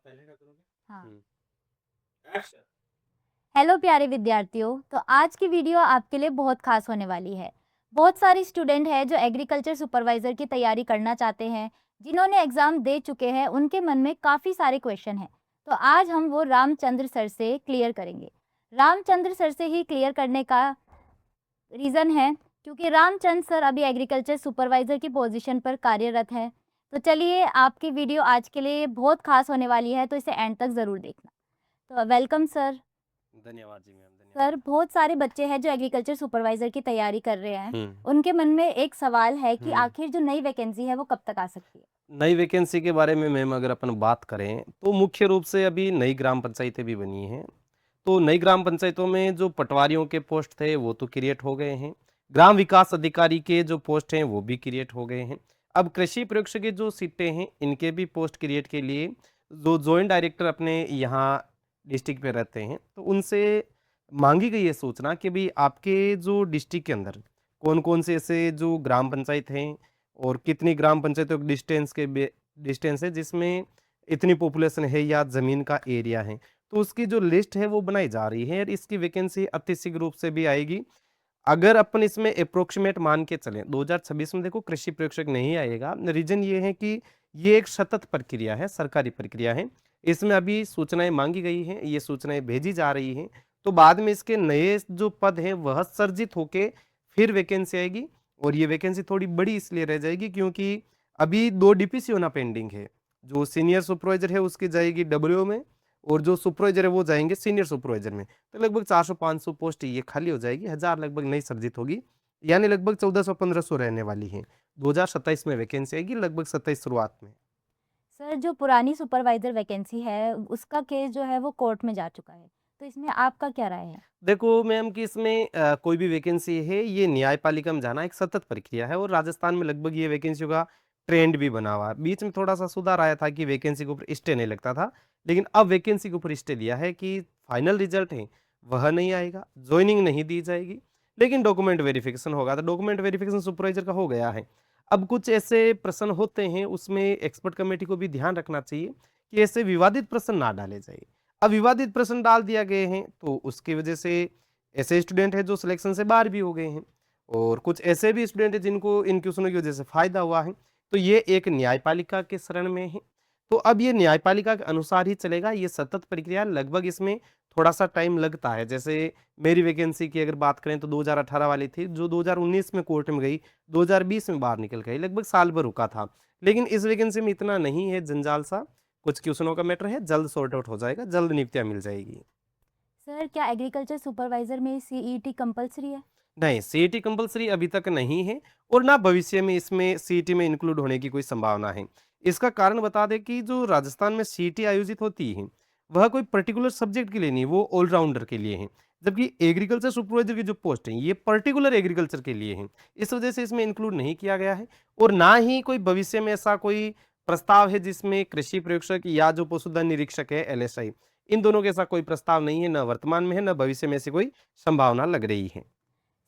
पहले का करोगे? हाँ। एक्शन। हेलो प्यारे विद्यार्थियों, तो आज की वीडियो आपके लिए बहुत खास होने वाली है। बहुत सारे स्टूडेंट हैं जो एग्रीकल्चर सुपरवाइज़र की तैयारी करना चाहते हैं, जिन्होंने एग्ज़ाम दे चुके हैं, उनके मन में काफ़ी सारे क्वेश्चन हैं। तो आज हम वो रामचंद्र सर से क्लियर करेंगे। रामचंद्र सर से ही क्लियर करने का रीज़न है क्योंकि रामचंद्र सर अभी एग्रीकल्चर सुपरवाइज़र की पोजीशन पर कार्यरत हैं। तो चलिए आपकी वीडियो आज के लिए बहुत खास होने वाली है, तो इसे एंड तक ज़रूर देखना। तो वेलकम सर। धन्यवाद जी मैम, सर, धन्यवाद। बहुत सारे बच्चे हैं जो एग्रीकल्चर सुपरवाइज़र की तैयारी कर रहे हैं। हुँ, उनके मन में एक सवाल है कि हुँ। आखिर जो नई वैकेंसी है वो कब तक आ सकती है? नई वैकेंसी के बारे में मैम अगर अपन बात करें, तो मुख्य रूप से अभी नई ग्राम पंचायतें भी बनी हैं। तो नई ग्राम पंचायतों में जो पटवारियों के पोस्ट थे, वो तो क्रिएट हो गए हैं। ग्राम विकास अधिकारी के जो पोस्ट हैं, वो भी क्रिएट हो गए हैं। अब कृषि प्रयोगशाला की जो सीटें हैं, इनके भी पोस्ट क्रिएट के लिए जो जॉइंट डायरेक्टर अपने यहाँ डिस्ट्रिक्ट पे रहते हैं, तो उनसे माँगी गई है सूचना कि भई आपके जो डिस्ट्रिक्ट के अंदर कौन-कौन से ऐसे जो ग्राम पंचायत हैं और कितनी ग्राम पंचायतों के डिस्टेंस है जिसमें इतनी पॉपुलेशन है या ज़मीन का एरिया है। तो उसकी जो लिस्ट है वो बनाई जा रही है और इसकी वैकेंसी अति शीघ्र रूप से भी आएगी। अगर अपन इसमें एप्रोक्सीमेट मान के चलें 2026 में देखो कृषि प्रेक्षक नहीं आएगा। रीज़न ये है कि ये एक सतत प्रक्रिया है, सरकारी प्रक्रिया है। इसमें अभी सूचनाएँ माँगी गई हैं, ये सूचनाएँ भेजी जा रही हैं। तो बाद में इसके नए जो पद हैं वह सर्जित होके फिर वैकेंसी आएगी और ये वैकेंसी थोड़ी बड़ी इसलिए रह जाएगी क्योंकि अभी 2 डीपीसी होना पेंडिंग है। जो सीनियर सुपरवाइज़र है उसकी जाएगी डब्ल्यूओ में और जो सुपरवाइज़र है वो जाएँगे सीनियर सुपरवाइज़र में। तो लगभग 400-500 पोस्ट ये खाली हो जाएगी, 1000 लगभग नई सृजित होगी, यानी लगभग 1400-1500 रहने वाली हैं। 2027 में वैकेंसी आएगी, लगभग 27 शुरुआत में। सर, जो पुरानी सुपरवाइज़र वैकेंसी है उसका केस जो है वो कोर्ट में जा चुका है। तो इसमें आपका क्या राय है? देखो मैम कि इसमें कोई भी वैकेंसी है, ये न्यायपालिका में जाना एक सतत प्रक्रिया है और राजस्थान में लगभग ये वैकेंसियों का ट्रेंड भी बना हुआ है। बीच में थोड़ा-सा सुधार आया था कि वैकेंसी के ऊपर स्टे नहीं लगता था, लेकिन अब वैकेंसी के ऊपर स्टे लिया है कि फाइनल रिजल्ट है, वह नहीं आएगा, जॉइनिंग नहीं दी जाएगी, लेकिन डॉक्यूमेंट वेरिफिकेशन होगा। तो डॉक्यूमेंट वेरिफिकेशन सुपरवाइज़र का हो गया है। अब कुछ ऐसे प्रश्न होते हैं, उसमें एक्सपर्ट कमेटी को भी ध्यान रखना चाहिए कि ऐसे विवादित प्रश्न ना डाले जाएँ। अब विवादित प्रश्न डाल दिया गए हैं, तो उसकी वजह से ऐसे स्टूडेंट हैं जो सिलेक्शन से बाहर भी हो गए हैं और कुछ ऐसे भी स्टूडेंट हैं जिनको इन क्वेश्चनों की वजह से फ़ायदा हुआ है। तो ये एक न्यायपालिका के शरण में है। तो अब ये न्यायपालिका के अनुसार ही चलेगा, ये सतत प्रक्रिया लगभग इसमें थोड़ा-सा टाइम लगता है। जैसे मेरी वैकेंसी की अगर बात करें तो 2018 वाली थी, जो 2019 में कोर्ट में गई, 2020 में बाहर निकल गई, लगभग साल भर रुका था। लेकिन इस वैकेंसी में इतना नहीं है जंजाल सा, कुछ क्वेश्चनों का मैटर है, जल्द सॉर्ट आउट हो जाएगा, जल्द नियुक्तियाँ मिल जाएगी। सर, क्या एग्रीकल्चर सुपरवाइज़र में सीईटी कंपल्सरी है? नहीं, सीईटी कंपल्सरी अभी तक नहीं है और ना भविष्य में इसमें सीईटी में इंक्लूड होने की कोई संभावना है। इसका कारण बता दें कि जो राजस्थान में सीईटी आयोजित होती है, वह कोई पर्टिकुलर सब्जेक्ट के लिए नहीं, वो ऑलराउंडर के लिए है। जबकि एग्रीकल्चर सुपरवाइजर की जो पोस्ट है, ये पर्टिकुलर एग्रीकल्चर के लिए है। इस वजह से इसमें इंक्लूड नहीं किया गया है और ना ही कोई भविष्य में ऐसा कोई प्रस्ताव है जिसमें कृषि प्रयोगशाला या जो पशुधन निरीक्षक है एलएसआई, इन दोनों के ऐसा कोई प्रस्ताव नहीं है, ना वर्तमान में है, ना भविष्य में ऐसी कोई संभावना लग रही है।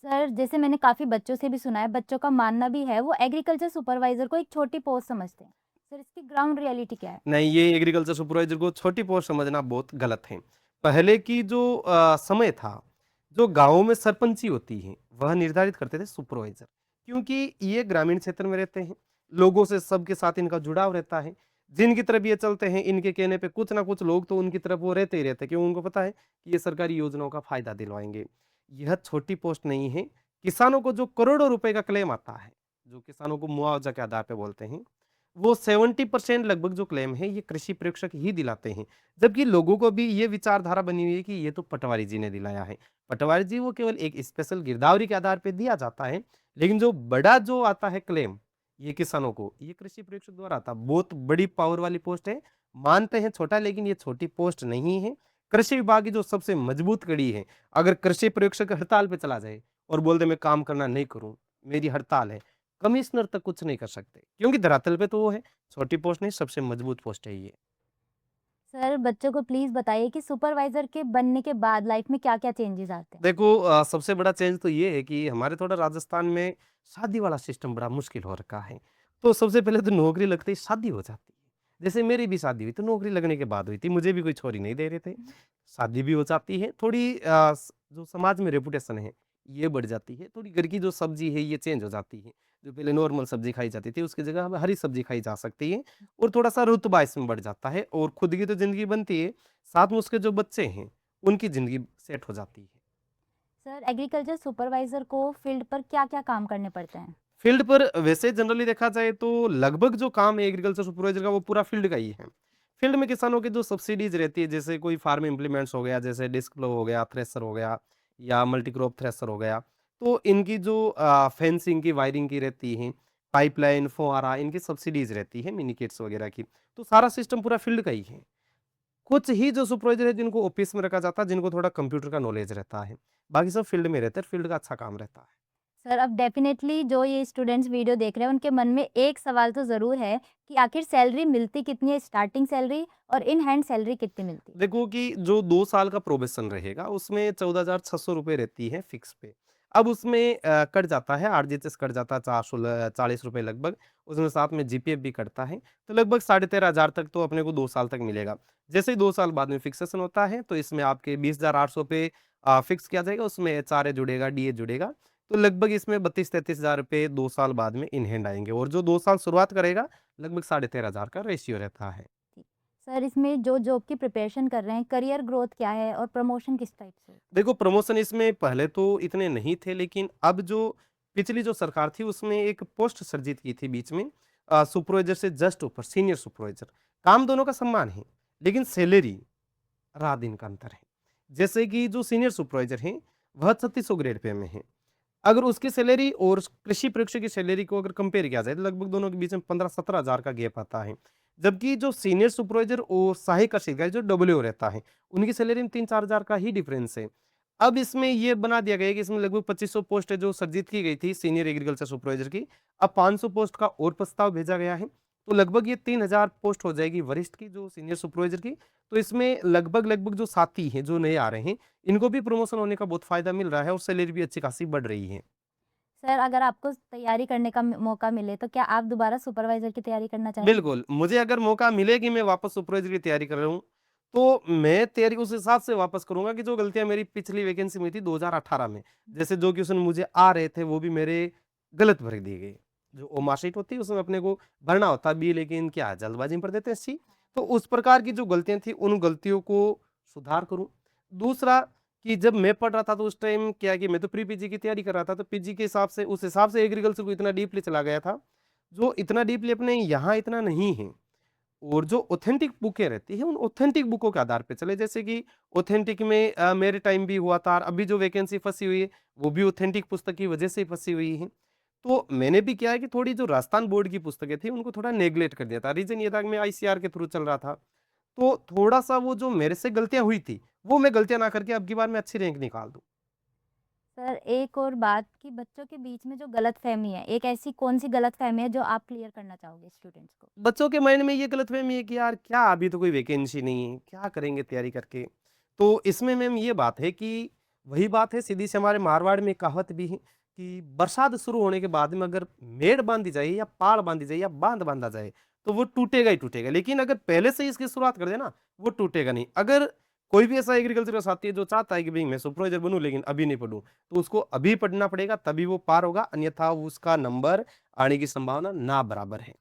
सर, जैसे मैंने काफ़ी बच्चों से भी सुना है, बच्चों का मानना भी है, वो एग्रीकल्चर सुपरवाइज़र को एक छोटी पोस्ट समझते हैं। सर, इसकी ग्राउंड रियलिटी क्या है? नहीं, ये एग्रीकल्चर सुपरवाइज़र को छोटी पोस्ट समझना बहुत गलत है। पहले की जो समय था, जो गाँवों में सरपंची होती है, वह निर्धारित करते थे सुपरवाइज़र। क्योंकि ये ग्रामीण क्षेत्र में रहते हैं, लोगों से सबके साथ इनका जुड़ाव रहता है। जिनकी तरफ ये चलते हैं, इनके कहने पे कुछ ना कुछ लोग तो उनकी तरफ वो रहते ही रहते हैं, क्यों उनको पता है कि ये सरकारी योजनाओं का फ़ायदा दिलवाएँगे। यह छोटी पोस्ट नहीं है, किसानों को जो करोड़ों रुपए का क्लेम आता है, जो किसानों को मुआवज़ा के आधार पे बोलते हैं, वो 70% लगभग जो क्लेम है ये कृषि प्रेक्षक ही दिलाते हैं। जबकि लोगों को भी ये विचारधारा बनी हुई है कि ये तो पटवारी जी ने दिलाया है। पटवारी जी वो केवल एक स्पेशल गिरदावरी के आधार पे दिया जाता है, लेकिन जो बड़ा जो आता है क्लेम, ये किसानों को, ये कृषि प्रेक्षक द्वारा आता है। बहुत बड़ी पावर वाली पोस्ट है, मानते हैं छोटा लेकिन ये छोटी पोस्ट नहीं है। कृषि विभाग की जो सबसे मजबूत कड़ी है, अगर कृषि प्रेक्षक हड़ताल पे चला जाए और बोल दे मैं काम करना नहीं करूँ, मेरी हड़ताल है, कमिश्नर तक कुछ नहीं कर सकते क्योंकि धरातल पे तो वो है, छोटी पोस्ट नहीं सबसे मजबूत पोस्ट है ये। सर, बच्चों को प्लीज़ बताइए कि सुपरवाइज़र के बनने के बाद लाइफ़ में क्या-क्या चेंजेज़ आते हैं? देखो सबसे बड़ा चेंज तो ये है कि हमारे थोड़ा राजस्थान में शादी वाला सिस्टम बड़ा मुश्किल हो रखा है। तो सबसे पहले तो नौकरी लगते ही शादी हो जाती है। जैसे मेरी भी शादी हुई तो नौकरी लगने के बाद हुई थी, मुझे भी कोई छोरी नहीं दे रहे थे। शादी भी हो जाती है, थोड़ी जो समाज में रेपुटेशन है, ये बढ़ जाती है, थोड़ी घर की जो सब्जी है ये चेंज हो जाती है। जो पहले नॉर्मल सब्जी खाई जाती थी, उसकी जगह अब हरी सब्जी खाई जा सकती है और थोड़ा-सा रुतबा इसमें बढ़ जाता है और खुद की तो ज़िंदगी बनती है, साथ में उसके जो बच्चे हैं, उनकी ज़िंदगी सेट हो जाती है। सर एग्रीकल्चर सुपरवाइजर को फील्ड पर क्या-क्या काम करने पड़ते हैं? फील्ड पर वैसे जनरली देखा जाए तो लगभग जो काम है एग्रीकल्चर सुपरवाइजर का वो पूरा फील्ड का ही है। फील्ड में किसानों की जो सब्सिडीज रहती है जैसे कोई फार्म इम्प्लीमेंट्स हो गया जैसे डिस्क प्लो हो गया, थ्रेसर हो गया या मल्टीक्रॉप थ्रेसर हो गया। तो इनकी जो फेंसिंग की वायरिंग की रहती है, पाइपलाइन, फुहारा इनकी सब्सिडीज रहती है मिनी किट्स वगैरह की। तो सारा सिस्टम पूरा फील्ड का ही है। कुछ ही जो सुपरवाइजर है जिनको ऑफिस में रखा जाता है, जिनको थोड़ा कंप्यूटर का नॉलेज रहता है। बाकी सब फील्ड में रहते हैं, फील्ड का अच्छा काम रहता है। सर अब डेफ़िनेटली जो ये स्टूडेंट्स वीडियो देख रहे हैं उनके मन में एक सवाल तो ज़रूर है कि आखिर सैलरी मिलती कितनी है, स्टार्टिंग सैलरी और इन हैंड सैलरी कितनी मिलती है? देखो कि जो 2 साल का प्रोबेशन रहेगा, उसमें 14,600 रुपए रहती है फिक्स पे। अब उसमें कट जाता है, आरजीएचएस कट जाता है 40 रुपए लगभग, उसमें साथ में जीपीएफ भी कटता है, तो लगभग 13,500 तक तो अपने को 2 साल तक मिलेगा। जैसे ही 2 साल बाद में फिक्सेशन होता है, तो इसमें आपके 20,800 पे फिक्स किया जाएगा, उसमें एचआरए जुड़ेगा, डीए जुड़ेगा, तो लगभग इसमें 32-33,000 रुपए 2 साल बाद में इन हैंड आएँगे और जो 2 साल शुरुआत करेगा, लगभग 13,500 का रेशियो रहता है। जी। सर इसमें जो जॉब की प्रिपरेशन कर रहे हैं, करियर ग्रोथ क्या है और प्रमोशन किस टाइप से? देखो प्रमोशन इसमें पहले तो इतने नहीं थे लेकिन अब जो पिछली जो सरकार थी उसमें एक पोस्ट सृजित की थी बीच में सुपरवाइजर से जस्ट ऊपर सीनियर सुपरवाइजर। काम दोनों का समान है लेकिन सैलरी रात दिन का अंतर है। जैसे कि जो सीनियर सुपरवाइजर हैं वह 3600 ग्रेड पे में है। अगर उसकी सैलरी और कृषि परीक्षक की सैलरी को अगर कंपेयर किया जाए तो लगभग दोनों के बीच में 15-17 हजार का गैप आता है। जबकि जो सीनियर सुपरवाइजर और सहायक कृषि का जो डब्ल्यू रहता है उनकी सैलरी में 3-4 हजार का ही डिफरेंस है। अब इसमें ये बना दिया गया है कि इसमें लगभग 2500 पोस्ट है जो सर्जित की गई थी सीनियर एग्रीकल्चर सुपरवाइजर की। अब 500 पोस्ट का और प्रस्ताव भेजा गया है। तो लगभग ये 3000 पोस्ट हो जाएगी वरिष्ठ की जो सीनियर सुपरवाइजर की। तो इसमें लगभग जो साथी हैं जो नए आ रहे हैं इनको भी प्रमोशन होने का बहुत फायदा मिल रहा है और सैलरी भी अच्छी खासी बढ़ रही है। सर अगर आपको तैयारी करने का मौका मिले तो क्या आप दोबारा सुपरवाइजर की तैयारी करना चाहेंगे? बिल्कुल, मुझे अगर मौका मिले कि मैं वापस सुपरवाइज़र की तैयारी कर रहा हूँ, तो मैं तैयारी उस हिसाब से वापस करूँगा कि जो गलतियाँ मेरी पिछली वैकेंसी में थी 2018 में, जैसे जो क्वेश्चन मुझे आ रहे थे वो भी मेरे गलत भर दिए गए। जो वो मार्कशीट होती है उसमें अपने को भरना होता भी है लेकिन क्या है जल्दबाज़ी में भर देते हैं सी। तो उस प्रकार की जो गलतियाँ थी उन गलतियों को सुधार करूँ। दूसरा कि जब मैं पढ़ रहा था तो उस टाइम क्या है कि मैं तो प्री पीजी की तैयारी कर रहा था, तो पीजी के हिसाब से उस हिसाब से एग्रीकल्चर को इतना डीपली चला गया था जो इतना डीपली अपने यहाँ इतना नहीं है। और जो ऑथेंटिक बुकें रहती हैं, उन ऑथेंटिक बुकों के आधार पे चले जैसे कि ऑथेंटिक में मेरे टाइम भी हुआ था और अभी जो वैकेंसी फँसी हुई है, वो भी ऑथेंटिक पुस्तक की वजह से ही फँसी हुई है। तो मैंने भी क्या है कि थोड़ी जो राजस्थान बोर्ड की पुस्तकें थी, उनको थोड़ा नेग्लेक्ट कर दिया था। रीज़न ये था कि मैं आईसीआर के थ्रू चल रहा था। तो थोड़ा-सा वो जो मेरे से गलतियाँ हुई थी, वो मैं गलतियाँ ना करके अब की बार मैं अच्छी रैंक निकाल दूँ। सर एक और बात कि बच्चों के बीच में जो गलतफ़हमी है, एक ऐसी कौन-सी गलतफ़हमी है जो आप क्लियर करना चाहोगे स्टूडेंट्स को? बच्चों के माइंड में ये गलतफ़हमी है कि यार क्या अभी तो कोई वैकेंसी नहीं है, क्या करेंगे तैयारी करके? तो इसमें मैम ये बात है कि वही बात है सीधी सी हमारे मारवाड़ में कहावत भी है कि बरसात शुरू होने के बाद में अगर मेड़ बाँधी जाए या पाड़ बाँधी जाए या बाँध बाँधा जाए, तो वो टूटेगा ही टूटेगा। लेकिन अगर पहले से ही इसकी शुरुआत कर दें ना, वो टूटेगा नहीं। अगर कोई भी ऐसा एग्रीकल्चर का साथी है जो चाहता है कि भई मैं सुपरवाइज़र बनूँ लेकिन अभी नहीं पढ़ूँ, तो उसको अभी पढ़ना पड़ेगा तभी वो पार होगा, अन्यथा उसका नंबर आने की संभावना ना बराबर है।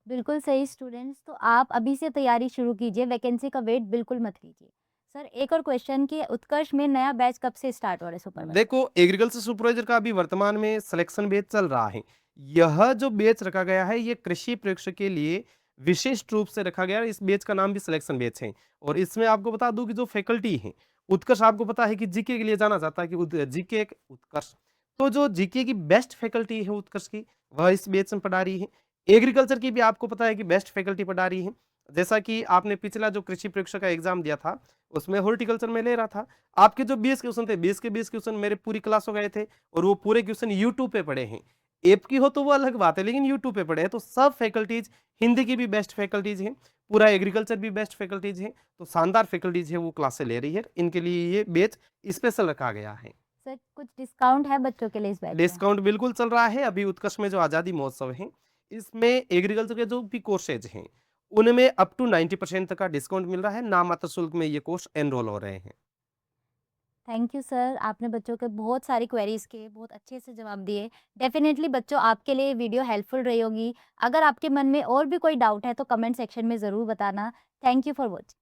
बिल्कुल सही स्टूडेंट्स, तो आप अभी से तैयारी शुरू कीजिए, वैकेंसी का वेट बिल्कुल मत कीजिए। सर एक और क्वेश्चन कि उत्कर्ष में नया बैच कब से स्टार्ट हो रहा है सुपरवाइज़र? देखो, एग्रीकल्चर सुपरवाइज़र का अभी वर्तमान में सिलेक्शन बैच चल रहा है। यह जो बैच रखा गया है, ये कृषि प्रेक्षक के लिए विशिष्ट रूप से रखा गया है। इस बैच का नाम भी सिलेक्शन बैच है और इसमें आपको बता दूँ कि जो फैकल्टी हैं, उत्कर्ष आपको पता है कि जीके के लिए जाना जाता है कि जीके एक उत्कर्ष। तो जो जीके की बेस्ट फैकल्टी है उत्कर्ष की, वह इस बैच में पढ़ा रही है। एग्रीकल्चर की भी आपको पता है कि बेस्ट फैकल्टी पढ़ा रही है। जैसा कि आपने पिछला जो कृषि प्रेक्षक का एग्ज़ाम दिया था, उसमें हॉर्टिकल्चर में ले रहा था। आपके जो 20 क्वेश्चन थे, 20 के 20 क्वेश्चन मेरे पूरी क्लास हो गए थे और वो पूरे क्वेश्चन यूट्यूब पे पड़े हैं। ऐप की हो तो वो अलग बात है, लेकिन यूट्यूब पे पड़े हैं। तो सब फैकल्टीज़ हिंदी की भी बेस्ट फैकल्टीज़ हैं, पूरा एग्रीकल्चर भी बेस्ट फैकल्टीज़ हैं, तो शानदार फैकल्टीज़ हैं वो क्लासें ले रही है। इनके लिए ये बैच स्पेशल रखा गया है। सर कुछ डिस्काउंट है बच्चों के लिए इस बैच में? डिस्काउंट बिल्कुल चल रहा है, अभी उत्कर्ष में जो आज़ादी महोत्सव है, इसमें एग्रीकल्चर के जो भी कोर्सेज़ हैं, उनमें अप टू 90% तक का डिस्काउंट मिल रहा है, नामात्र शुल्क में ये कोर्स एनरोल हो रहे हैं। थैंक यू सर, आपने बच्चों के बहुत सारी क्वेरीज़ के बहुत अच्छे से जवाब दिए। डेफ़िनेटली बच्चों आपके लिए वीडियो हेल्पफुल रही होगी। अगर आपके मन में और भी कोई डाउट है तो कमेंट सेक्शन में ज़रूर बताना। Thank you for watching.